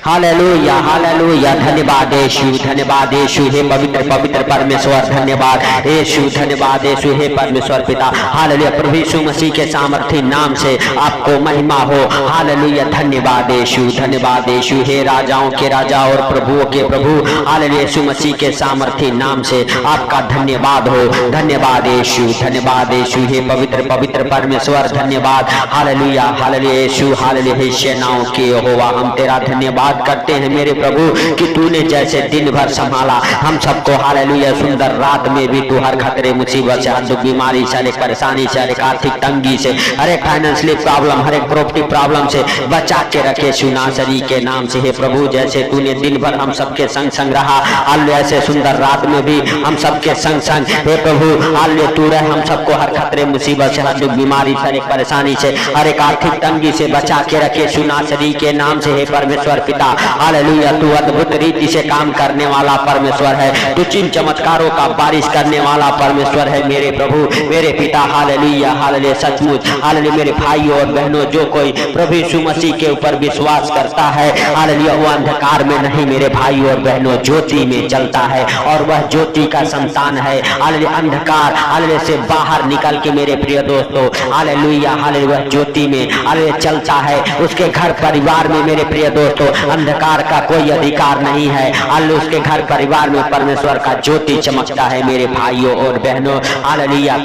Hallelujah hallelujah. धन्यवाद यीशु, धन्यवाद यीशु। हे पवित्र पवित्र परमेश्वर धन्यवाद यीशु, धन्यवाद यीशु। हे परमेश्वर पिता हालेलुया, प्रभु यीशु मसीह के सामर्थी नाम से आपको महिमा हो। हालेलुया, धन्यवाद यीशु, धन्यवाद यीशु। हे राजाओं के राजा और प्रभुओं के प्रभु हालेलुया, यीशु मसीह के सामर्थी नाम से आपका धन्यवाद हो। धन्यवाद यीशु, धन्यवाद यीशु। हे पवित्र पवित्र परमेश्वर धन्यवाद। हालेलुया हालेलुया यीशु, हालेलुया। हे सेनाओं के यहोवा हम तेरा धन्यवाद करते हैं मेरे प्रभु कि तूने जैसे दिन भर संभाला हम सबको। हालेलुया, सुंदर रात में भी तू हर खतरे मुसीबत से, हर दुख बीमारी से, हर एक परेशानी से, हर एक आर्थिक तंगी से, हर एक फाइनेंशियल प्रॉब्लम, हर एक प्रॉपर्टी प्रॉब्लम से बचा के रखे सुनासरी के नाम से। हे प्रभु, जैसे तूने दिन भर हम सबके संग संग रहा, हालेलुया ऐसे सुंदर रात में भी हम सबके संग संग हे प्रभु हालेलुया तू रहे हम सबको हर खतरे मुसीबत से, हर दुख बीमारी से, हर एक परेशानी से, हर एक आर्थिक तंगी से बचा के रखे सुनासरी के नाम से। हे परमेश्वर पिता हालेलुया, तू अद्भुत रीति से काम करने वाला परमेश्वर है, तू चिन्ह चमत्कारों का बारिश करने वाला परमेश्वर है मेरे प्रभु मेरे पिता। हालेलुया हालेलुया, सचमुच हालेलुया मेरे भाइयों और बहनों, जो कोई प्रभु यीशु मसीह के ऊपर विश्वास करता है हालेलुया वो अंधकार में नहीं मेरे भाइयों और बहनों, ज्योति में चलता है और वह ज्योति का संतान है। हालेलुया, अंधकार हालेलुया से बाहर निकल के मेरे प्रिय दोस्तों हालेलुया हालेलुया ज्योति में हालेलुया चलता है। उसके घर परिवार में मेरे प्रिय दोस्तों अंधकार का कोई अधिकार नहीं है। हालेलुया, उसके घर परिवार में परमेश्वर का ज्योति चमकता है मेरे भाइयों और बहनों। हालेलुया,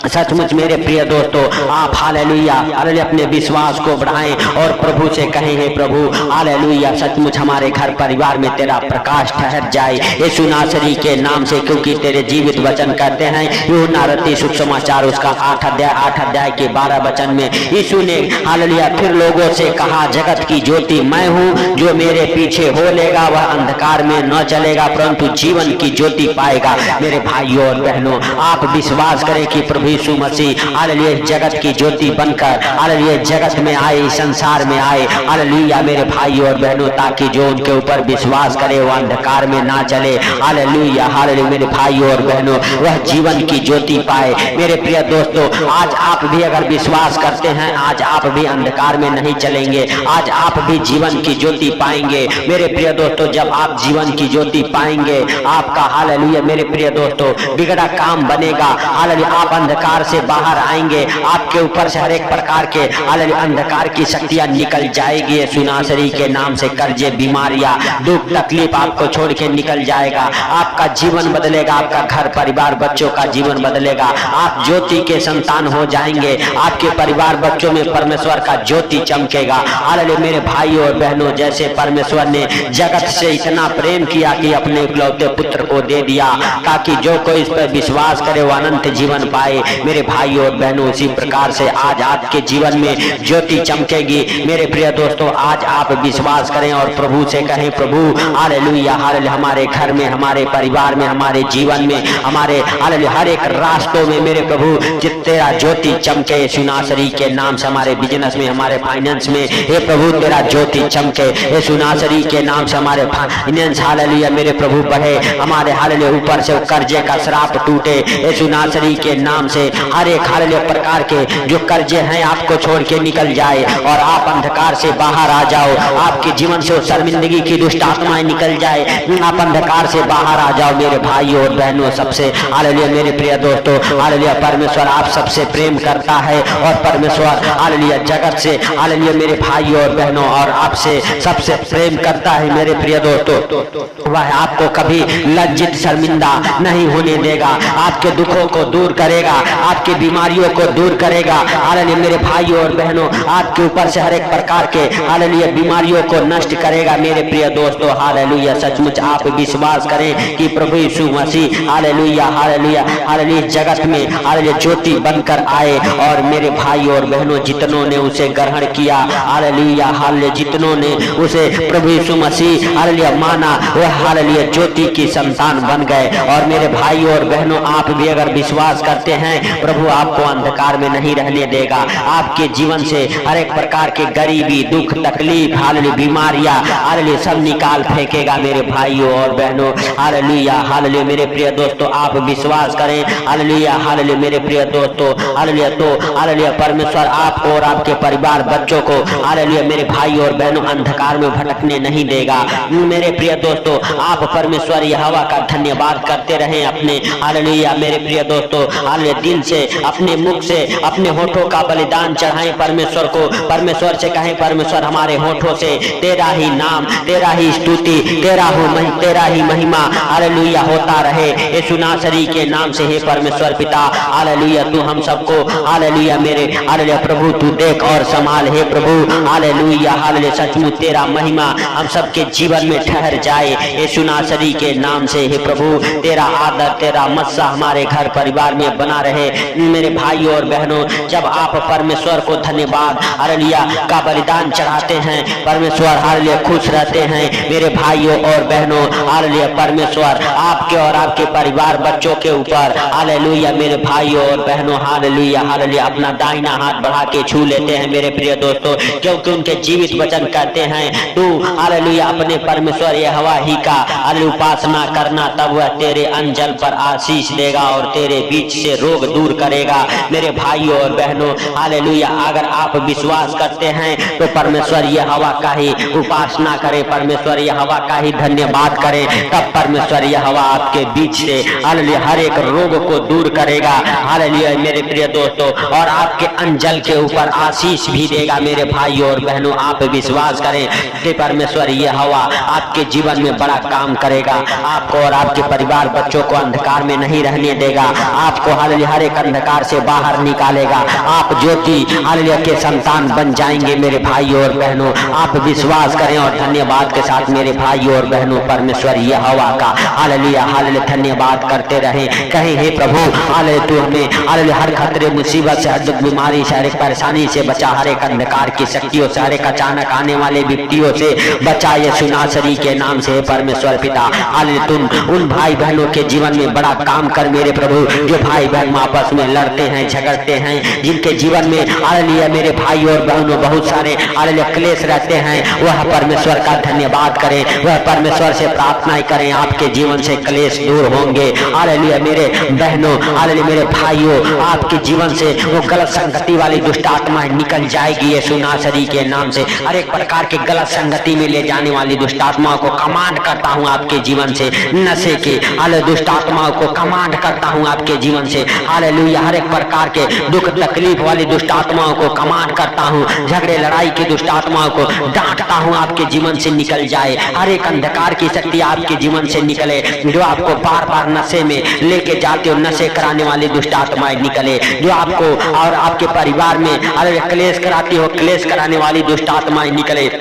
सचमुच मेरे प्रिय दोस्तों आप हालेलुया हालेलुया अपने विश्वास को बढ़ाएं और प्रभु से कहें हे प्रभु हालेलुया सचमुच हमारे घर परिवार में तेरा प्रकाश ठहर जाए यीशु नासरी के नाम से, क्योंकि तेरे जीवित वचन कहते हैं यूहन्ना रत्ती सुसमाचार उसका 8 अध्याय के 12 वचन में यीशु ने हालेलुया फिर लोगों से कहा, जगत की ज्योति मैं हूँ, जो मेरे पीछे हो लेगा वह अंधकार में न चलेगा परंतु जीवन की ज्योति पाएगा। मेरे भाइयों और बहनों आप विश्वास करें कि प्रभु यीशु मसीह हालेलुया जगत की ज्योति बनकर हालेलुया जगत में आए, संसार में आए हालेलुया मेरे भाइयों और बहनों, ताकि जो उनके ऊपर विश्वास करे वह अंधकार में ना चले। हालेलुया हालेलुया मेरे भाइयों और बहनों वह जीवन की ज्योति पाए। मेरे प्रिय दोस्तों आज आप भी अगर विश्वास करते हैं, आज आप भी अंधकार में नहीं चलेंगे, आज आप भी जीवन की ज्योति पाएंगे। मेरे प्रिय दोस्तों जब आप जीवन की ज्योति पाएंगे आपका हालेलुया मेरे प्रिय दोस्तों बिगड़ा काम बनेगा। हालेलुया आप अंधकार से बाहर आएंगे, आपके ऊपर से हर एक प्रकार के हालेलुया अंधकार की शक्तियां निकल जाएगी यीशु नासरी के नाम से। कर्जे बीमारियां दुख तकलीफ आपको छोड़ के निकल जाएगा, आपका जीवन बदलेगा, आपका घर परिवार बच्चों का जीवन बदलेगा, आप ज्योति के संतान हो जाएंगे, आपके परिवार बच्चों में परमेश्वर का ज्योति चमकेगा। हालेलुया मेरे भाइयों और बहनों जैसे परमेश्वर ने जगत से इतना प्रेम किया कि अपने इकलौते पुत्र को दे दिया ताकि जो कोई इस पर विश्वास करे वो अनंत जीवन पाए। मेरे भाइयों और बहनों उसी प्रकार से आज आपके जीवन में ज्योति चमकेगी। मेरे प्रिय दोस्तों आज आप विश्वास करें और प्रभु से कहें, प्रभु हालेलुया हालेलुया हमारे घर में, हमारे परिवार में, हमारे जीवन में, हमारे हालेलुया हर एक रास्तों में मेरे प्रभु तेरा ज्योति चमके यीशु नासरी के नाम से। हमारे बिजनेस में, हमारे फाइनेंस में हे प्रभु तेरा ज्योति चमके यीशु नासरी के नाम से। हमारे फाइनेंस हालेलुया मेरे प्रभु बढ़े, हमारे हालेलुया ऊपर से कर्जे का श्राप टूटे यीशु नासरी के नाम से। हर एक हालेलुया प्रकार के जो कर्जे हैं आपको छोड़ के निकल जाए और आप अंधकार से बाहर आ जाओ, आपके जीवन से शर्मिंदगी की दुष्ट आत्माएं निकल जाए, आप अंधकार से बाहर आ जाओ। मेरे भाइयों और बहनों सबसे हालेलुया मेरे प्रिय दोस्तों हालेलुया परमेश्वर आप सबसे प्रेम करता है और परमेश्वर हालेलुया जगत से हालेलुया मेरे भाइयों और बहनों और आपसे सबसे प्रेम करता है। मेरे प्रिय दोस्तों वह आपको कभी लज्जित शर्मिंदा नहीं होने देगा, आपके दुखों को दूर करेगा, आपकी बीमारियों को दूर करेगा। हालेलुया मेरे भाइयों और बहनों आपके ऊपर से हर एक प्रकार के हालेलुया बीमारियों को नष्ट करेगा। मेरे प्रिय दोस्तों हालेलुया सचमुच आप विश्वास करें कि प्रभु यीशु मसीह हालेलुया हालेलुया हालेलुया जगत में हालेलुया ज्योति बनकर आए और मेरे भाइयों और बहनों जितनों ने उसे ग्रहण किया हालेलुया हालेलुया जितनों ने उसे प्रभु यीशु मसीह हालेलुया माना वह हालेलुया ज्योति की संतान बन गए। और मेरे भाइयों और बहनों आप भी अगर विश्वास करते हैं प्रभु आपको अंधकार में नहीं रहने देगा, आपके जीवन से हर एक प्रकार के गरीबी दुख तकलीफ हालेलुया बीमारियां हालेलुया सब निकाल फेंकेगा। मेरे भाइयों और बहनों हालेलुया हालेलुया मेरे प्रिय दोस्तों आप विश्वास करें हालेलुया हालेलुया मेरे प्रिय दोस्तों हालेलुया तो हालेलुया परमेश्वर आपको और आपके परिवार बच्चों को हालेलुया मेरे भाइयों और बहनों अंधकार अंधकार में भटकने नहीं देगा। मेरे प्रिय दोस्तों, आप परमेश्वर यहोवा का धन्यवाद करते रहें अपने, हालेलुया मेरे प्रिय दोस्तों, हालेलुया दिल से, अपने मुख से, अपने होठों का बलिदान चढ़ाएं परमेश्वर को। परमेश्वर से कहें, परमेश्वर हमारे होठों से तेरा ही नाम, तेरा ही स्तुति, तेरा ही महिमा हालेलुया होता रहे यीशु नासरी के नाम से। हे परमेश्वर पिता हालेलुया, तू हम सबको हालेलुया मेरे हालेलुया प्रभु तू देख और संभाल। हे प्रभु हालेलुया हालेलुया, सचमुच तेरा महिमा हम सबके जीवन में ठहर जाए यीशु नासरी के नाम से। हे प्रभु तेरा आदर, तेरा मस्सा हमारे घर परिवार में बना रहे। मेरे भाइयों और बहनों, जब आप परमेश्वर को धन्यवाद हालेलुया का बलिदान चढ़ाते हैं, परमेश्वर हालेलुया खुश रहते हैं। मेरे भाइयों और बहनों हालेलुया, परमेश्वर आपके और आपके परिवार बच्चों के ऊपर हालेलुया मेरे भाइयों और बहनों हालेलुया हालेलुया अपना दाहिना हाथ बढ़ा के छू लेते हैं मेरे प्रिय दोस्तों, क्योंकि उनके जीवित वचन कहते हैं तू हालेलुया अपने परमेश्वर यहोवा ही का हालेलुया उपासना करना, तब वह तेरे अंजल पर आशीष देगा और तेरे बीच से रोग दूर करेगा। मेरे भाइयों और बहनों हालेलुया, अगर आप विश्वास करते हैं तो परमेश्वर यहोवा का ही उपासना करें, परमेश्वर यहोवा का ही धन्यवाद करें, तब परमेश्वर यहोवा आपके बीच से हालेलुया हर एक रोग को दूर करेगा। हालेलुया मेरे प्रिय दोस्तों, और आपके अंजल के ऊपर आशीष भी देगा। मेरे भाइयों और बहनों, आप विश्वास करें कि परमेश्वर यहोवा आपके जीवन में बड़ा काम करेगा। आपको और आपके परिवार बच्चों को अंधकार में नहीं रहने देगा, आपको हालेलुया हर एक अंधकार से बाहर निकालेगा। आप ज्योति हालेलुया के संतान बन जाएंगे। मेरे भाइयों और बहनों, आप विश्वास करें और धन्यवाद के साथ मेरे भाइयों और बहनों परमेश्वर यहोवा का हालेलुया हालेलुया धन्यवाद करते रहें। कहें, हे प्रभु हालेलुया तू हमें हालेलुया हर खतरे मुसीबत से, हर दुख बीमारी से, हर एक परेशानी से बचा, हर एक अंधकार की शक्तियों से, हर एक अचानक आने वाले विपत्तियों से बचा यीशु नासरी के नाम से। परमेश्वर पिता हालेलुया तुम उन भाई बहनों के जीवन में बड़ा काम कर मेरे प्रभु, जो भाई बहन आपस में लड़ते हैं झगड़ते हैं, जिनके जीवन में हालेलुया मेरे भाई और बहनों बहुत सारे हालेलुया क्लेश रहते हैं, वह परमेश्वर का धन्यवाद करें, वह परमेश्वर से प्रार्थनाएं करें, आपके जीवन से क्लेश दूर होंगे। हालेलुया मेरे बहनों हालेलुया मेरे भाइयों, आपके जीवन से वो गलत संगति वाली दुष्ट आत्माएं निकल जाएगी यीशु नासरी के नाम से। हर एक प्रकार के गलत संगति में ले जाने वाली दुष्ट आत्माओं को कमांड करता हूँ आपके जीवन से, नशे के हालेलुया दुष्ट आत्माओं को कमांड करता हूँ आपके जीवन से। हालेलुया हर एक प्रकार के दुख तकलीफ वाली दुष्ट आत्माओं को कमांड करता हूँ, झगड़े लड़ाई की दुष्ट आत्माओं को डांटता हूँ, आपके जीवन से निकल जाए। हर एक अंधकार की शक्ति आपके जीवन से निकले, जो आपको बार बार नशे में लेके जाते हो, नशे कराने वाली दुष्ट आत्माएं निकले, जो आपको और आपके परिवार में क्लेश कराती हो, क्लेश कराने वाली दुष्ट आत्माएं निकले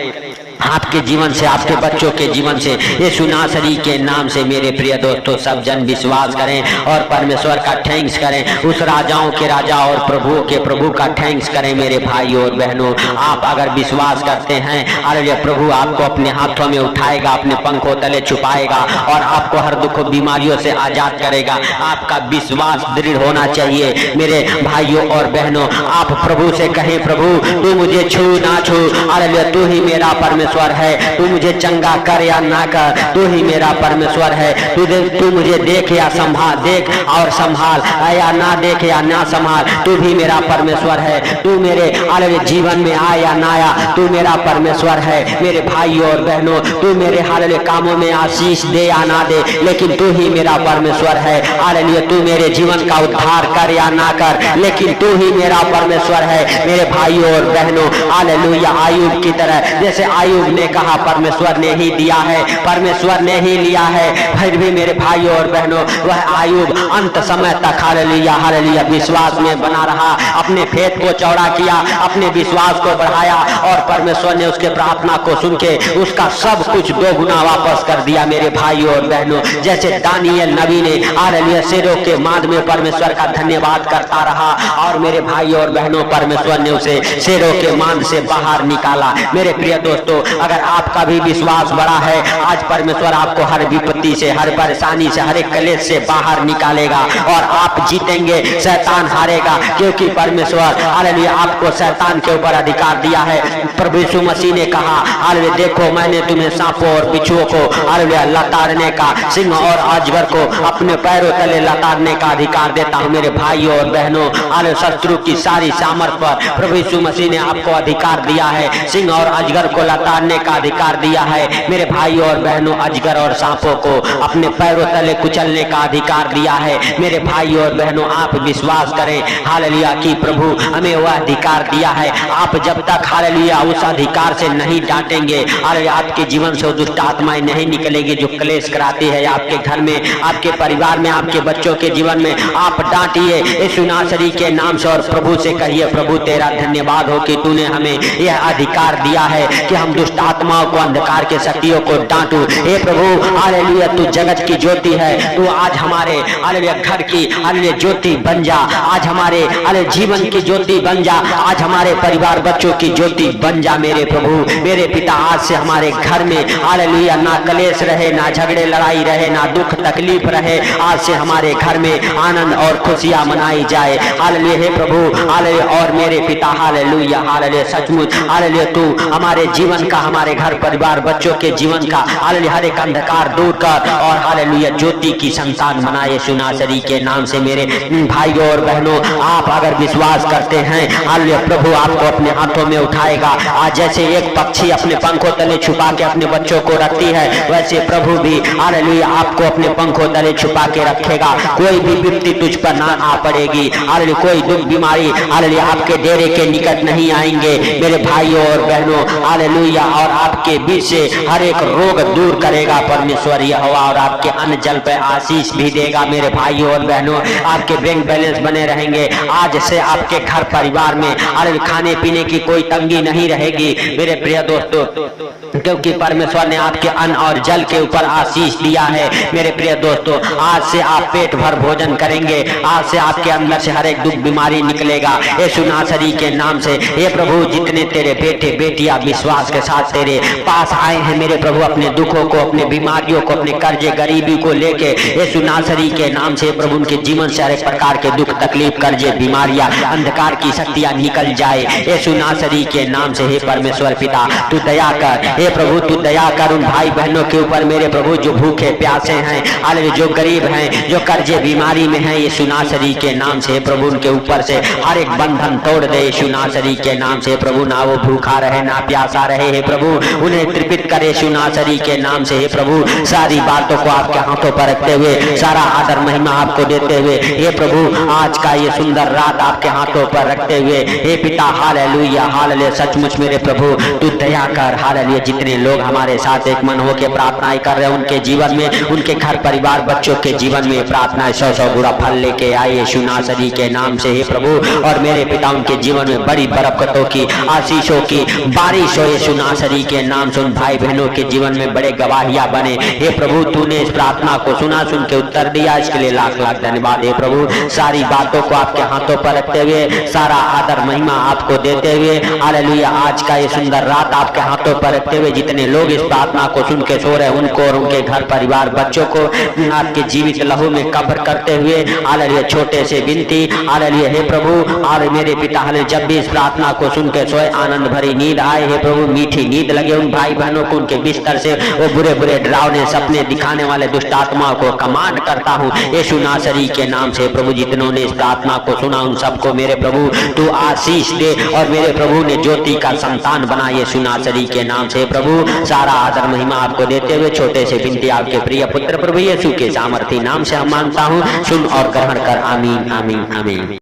आपके जीवन से, आपके बच्चों के जीवन से यीशु नासरी के नाम से। मेरे प्रिय दोस्तों, सब जन विश्वास करें और परमेश्वर का थैंक्स करें, उस राजाओं के राजा और प्रभुओं के प्रभु का थैंक्स करें। मेरे भाइयों और बहनों, आप अगर विश्वास करते हैं हालेलुया प्रभु आपको अपने हाथों में उठाएगा, अपने पंखों तले छुपाएगा और आपको हर दुख बीमारियों से आजाद करेगा। आपका विश्वास दृढ़ होना चाहिए। मेरे भाइयों और बहनों, आप प्रभु से कहें, प्रभु तू मुझे छू ना छू, हालेलुया तू ही मेरा परमेश्वर है, तू मुझे चंगा कर या ना कर, तू ही मेरा परमेश्वर है। तू मुझे देख या संभाल, देख और संभाल, या ना देख या ना संभाल, तू भी मेरा परमेश्वर है। तू मेरे हालेलुया जीवन में आया या ना आया, तू मेरा परमेश्वर है। मेरे भाइयों और बहनों, तू मेरे हालेलुया कामों में आशीष दे या ना दे, लेकिन तू ही मेरा परमेश्वर है। हालेलुया तू मेरे जीवन का उद्धार कर या ना कर, लेकिन तू ही मेरा परमेश्वर है। मेरे भाइयों और बहनों, हालेलुया आयुब की तरह, जैसे आयुब ने कहा परमेश्वर ने ही दिया है, परमेश्वर ने ही लिया है, फिर भी मेरे भाइयों और बहनों वह आयुब अंत समय तक हालेलुया हालेलुया विश्वास में बना रहा, अपने फेथ को चौड़ा किया, अपने विश्वास को बढ़ाया और परमेश्वर ने उसके प्रार्थना को सुन के उसका सब कुछ दो गुना वापस कर दिया। मेरे भाइयों और बहनों, जैसे दानियल नबी ने हालेलुया शेरों के माद में परमेश्वर का धन्यवाद करता रहा और मेरे भाइयों और बहनों परमेश्वर ने उसे शेरों के माद से बाहर निकाला। मेरे प्रिय दोस्तों, अगर आपका भी विश्वास बड़ा है, आज परमेश्वर आपको हर विपत्ति से, हर परेशानी से, हर एक क्लेश से बाहर निकालेगा और आप जीतेंगे, शैतान हारेगा, क्योंकि परमेश्वर हालेलुया आपको शैतान के ऊपर अधिकार दिया है। प्रभु यीशु मसीह ने कहा हालेलुया देखो मैंने तुम्हें सांपों और बिच्छुओं को हालेलुया लताड़ने का, सिंह और अजगर को अपने पैरों तले लताड़ने का अधिकार देता हूं। मेरे भाइयों और बहनों, हालेलुया शत्रु की सारी सामर्थ पर प्रभु यीशु मसीह ने आपको अधिकार दिया है। सिंह और अजगर को लताड़ने मारने का अधिकार दिया है। मेरे भाइयों और बहनों, अजगर और सांपों को अपने पैरों तले कुचलने का अधिकार दिया है। मेरे भाइयों और बहनों, आप विश्वास करें हालेलुया कि प्रभु हमें वह अधिकार दिया है। आप जब तक हालेलुया उस अधिकार से नहीं डांटेंगे, अरे आपके जीवन से दुष्ट आत्माएं नहीं निकलेगी जो क्लेश कराती है आपके घर में, आपके परिवार में, आपके बच्चों के जीवन में। आप डांटिए यीशु नासरी के नाम से और प्रभु से कहिए, प्रभु तेरा धन्यवाद हो कि तूने हमें यह अधिकार दिया है कि हम दुष्ट आत्माओं को, अंधकार के शक्तियों को डांटू। हे प्रभु हालेलुया, तू जगत की ज्योति है, तू आज हमारे हालेलुया घर की हालेलुया ज्योति बन जा, आज हमारे हालेलुया जीवन की ज्योति बन जा, आज हमारे परिवार बच्चों की ज्योति बन जा। मेरे प्रभु मेरे पिता, आज से हमारे घर में हालेलुया ना कलेश रहे, ना झगड़े लड़ाई रहे, ना दुख तकलीफ रहे। आज से हमारे घर में आनंद और खुशियां मनाई जाए। हालेलुया हे प्रभु हालेलुया। और मेरे पिता हालेलुया हालेलुया, सचमुच हालेलुया तू हमारे जीवन का, हमारे घर परिवार बच्चों के जीवन का हालेलुया हर एक अंधकार दूर कर और हालेलुया ज्योति की संतान बनाए यीशु नासरी के नाम से। मेरे भाइयों और बहनों, आप अगर विश्वास करते हैं हालेलुया, प्रभु आपको अपने हाथों में उठाएगा। आज जैसे एक पक्षी अपने पंखों तले छुपा के अपने बच्चों को रखती है, वैसे प्रभु भी हालेलुया आपको अपने पंखों तले छुपा के रखेगा। कोई भी विपत्ति तुझ पर ना आ पड़ेगी, हालेलुया कोई दुख बीमारी हालेलुया आपके डेरे के निकट नहीं आएंगे मेरे भाइयों और बहनों, हालेलुया। और आपके बीच से हर एक रोग दूर करेगा परमेश्वर यहोवा, और आपके अन्न जल पे आशीष भी देगा। मेरे भाइयों और बहनों, आपके बैंक बैलेंस बने रहेंगे। आज से आपके घर परिवार में हालेलुया खाने पीने की कोई तंगी नहीं रहेगी मेरे प्रिय दोस्तों, क्योंकि परमेश्वर ने आपके अन्न और जल के ऊपर आशीष दिया है। मेरे प्रिय दोस्तों, आज से आप पेट भर भोजन करेंगे, आज से आपके अंदर से हर एक दुख बीमारी निकलेगा यीशु नासरी के नाम से। हे प्रभु, जितने तेरे बेटे बेटियां विश्वास के साथ तेरे पास आए हैं मेरे प्रभु, अपने दुखों को, अपने बीमारियों को, अपने कर्जे गरीबी को लेके यीशु नासरी के नाम से प्रभु उनके जीवन से हर एक प्रकार के दुख तकलीफ, कर्जे, बीमारियां, अंधकार की शक्तियां निकल जाए यीशु नासरी के नाम से। हे परमेश्वर पिता, तू दया कर, हे प्रभु तू दया कर उन भाई बहनों के ऊपर मेरे प्रभु जो भूखे प्यासे हैं, हालेलुया जो गरीब हैं, जो कर्जे बीमारी में हैं, यीशु नासरी के नाम से प्रभु उनके ऊपर से हर एक बंधन तोड़ दे यीशु नासरी के नाम से। प्रभु ना वो भूखा रहे ना प्यासा रहे, हे प्रभु उन्हें तृप्त करे यीशु नासरी के नाम से। हे प्रभु सारी बातों को आपके हाथों पर रखते हुए, सारा आदर महिमा आपको देते हुए, हे प्रभु आज का ये सुंदर रात आपके हाथों पर रखते हुए, हे पिता हालेलुया हालेलुया, सचमुच मेरे प्रभु तू दया कर हालेलुया। जितने लोग हमारे साथ एक मन होकर प्रार्थनाएं कर रहे हैं, उनके जीवन में, उनके घर परिवार बच्चों के जीवन में प्रार्थनाएं 100 गुना फल लेके आए यीशु नासरी के नाम से। हे प्रभु और मेरे पिता उनके जीवन में बड़ी बरकतों की, आशीषों की बारिश हो यीशु नासरी के नाम से। उन भाई बहनों के जीवन में बड़े गवाहियां बने। हे प्रभु तूने इस प्रार्थना को सुना, सुन के उत्तर दिया, इसके लिए लाख लाख धन्यवाद। हे प्रभु सारी बातों को आपके हाथों पर रखते हुए, सारा आदर महिमा आपको देते हुए, हालेलुया आज का ये सुंदर रात आपके हाथों पर रखते हुए, जितने लोग इस प्रार्थना को सुन के सो रहे हैं उनको और उनके घर परिवार बच्चों को आपके जीवित लहू में कब्र करते हुए, हालेलुया छोटे से विनती हालेलुया हे प्रभु और मेरे पिता हालेलुया जब भी इस प्रार्थना को सुन के सोए आनंद भरी नींद आए, हे प्रभु मीठी नींद लगे उन भाई बहनों को, उनके बिस्तर से वो बुरे बुरे डरावने सपने दिखाने वाले दुष्ट आत्माओं को कमांड करता हूँ यीशु नासरी के नाम से। प्रभु जितनों ने इस प्रार्थना को सुना उन सबको मेरे प्रभु तू आशीष दे और मेरे प्रभु ने ज्योति का संतान बना यीशु नासरी के नाम से। प्रभु सारा आदर महिमा आपको देते हुए छोटे से विनती आपके प्रिय पुत्र प्रभु यीशु के सामर्थी नाम से हम मांगता हूँ, सुन और ग्रहण कर। आमीन आमीन आमीन।